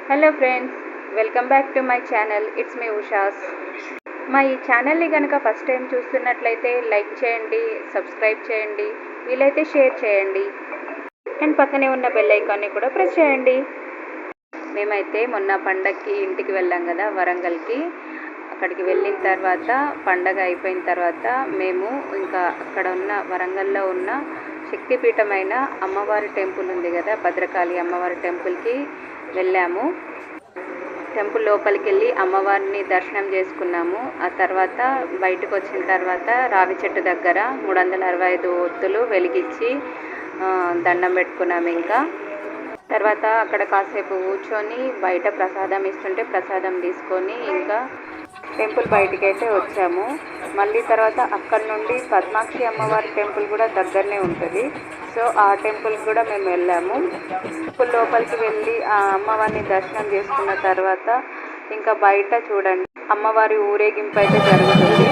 Hello friends, welcome back to my channel. It's me Usha's. మా ఈ ఛానల్ని కనుక ఫస్ట్ టైం చూస్తున్నట్లయితే లైక్ చేయండి, సబ్స్క్రైబ్ చేయండి, వీలైతే షేర్ చేయండి అండ్ పక్కనే ఉన్న బెల్ ఐకాన్ని కూడా ప్రెస్ చేయండి. మేమైతే మొన్న పండగకి ఇంటికి వెళ్ళాం కదా, వరంగల్కి. అక్కడికి వెళ్ళిన తర్వాత పండగ అయిపోయిన తర్వాత మేము ఇంకా అక్కడ ఉన్న వరంగల్లో ఉన్న శక్తిపీఠమైన అమ్మవారి టెంపుల్ ఉంది కదా, భద్రకాళి అమ్మవారి టెంపుల్కి వెళ్ళాము. టెంపుల్ లోపలికి వెళ్ళి అమ్మవారిని దర్శనం చేసుకున్నాము. ఆ తర్వాత బయటకు వచ్చిన తర్వాత రావి చెట్టు దగ్గర 365 ఒత్తులు వెలిగించి దండం పెట్టుకున్నాము. ఇంకా తర్వాత అక్కడ కాసేపు కూర్చొని బయట ప్రసాదం ఇస్తుంటే ప్రసాదం తీసుకొని ఇంకా టెంపుల్ బయటికి అయితే వచ్చాము. మళ్ళీ తర్వాత అక్కడ నుండి పద్మాక్షి అమ్మవారి టెంపుల్ కూడా దగ్గరనే ఉంటుంది. సో ఆ టెంపుల్ కూడా మేము వెళ్ళాము. టెంపుల్ లోపలికి వెళ్ళి ఆ అమ్మవారిని దర్శనం చేసుకున్న తర్వాత ఇంకా బయట చూడండి అమ్మవారి ఊరేగింపు అయితే జరుగుతుంది.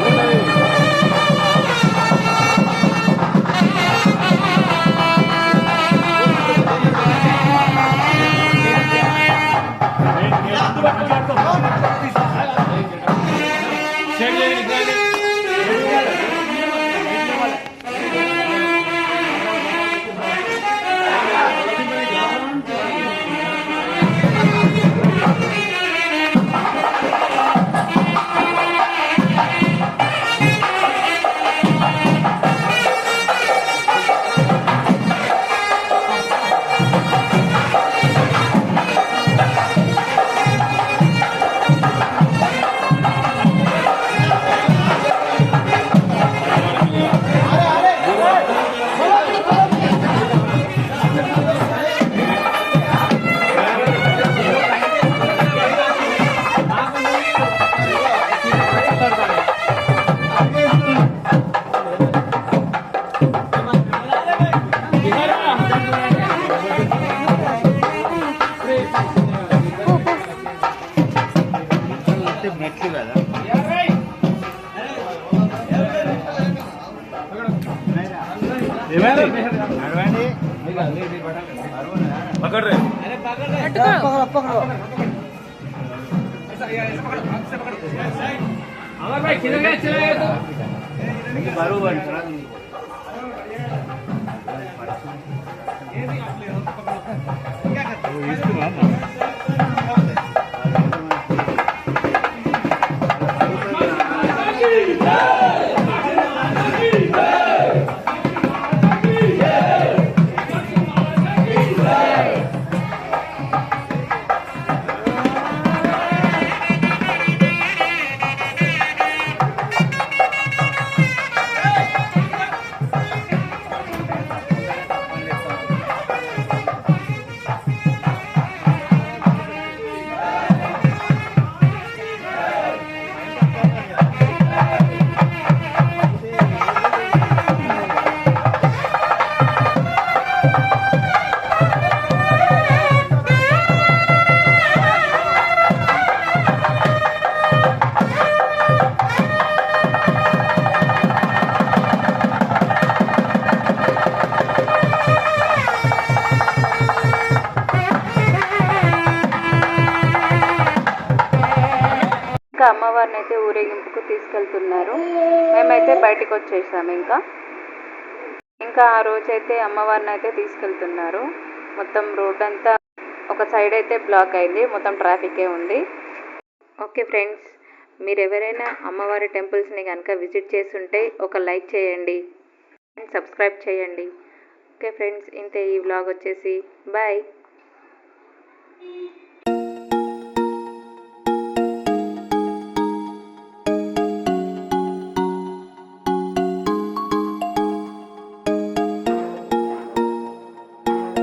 అమ్మవారిని అయితే ఊరేగింపుకు తీసుకెళ్తున్నారు. మేమైతే బయటకు వచ్చేసాము. ఇంకా ఆ రోజైతే అమ్మవారిని అయితే తీసుకెళ్తున్నారు. మొత్తం రోడ్ అంతా ఒక సైడ్ అయితే బ్లాక్ అయింది, మొత్తం ట్రాఫికే ఉంది. ఓకే ఫ్రెండ్స్, మీరు ఎవరైనా అమ్మవారి టెంపుల్స్ని కనుక విజిట్ చేస్తుంటే ఒక లైక్ చేయండి అండ్ సబ్స్క్రైబ్ చేయండి. ఓకే ఫ్రెండ్స్, ఇంతే ఈ వ్లాగ్ వచ్చేసి. బాయ్.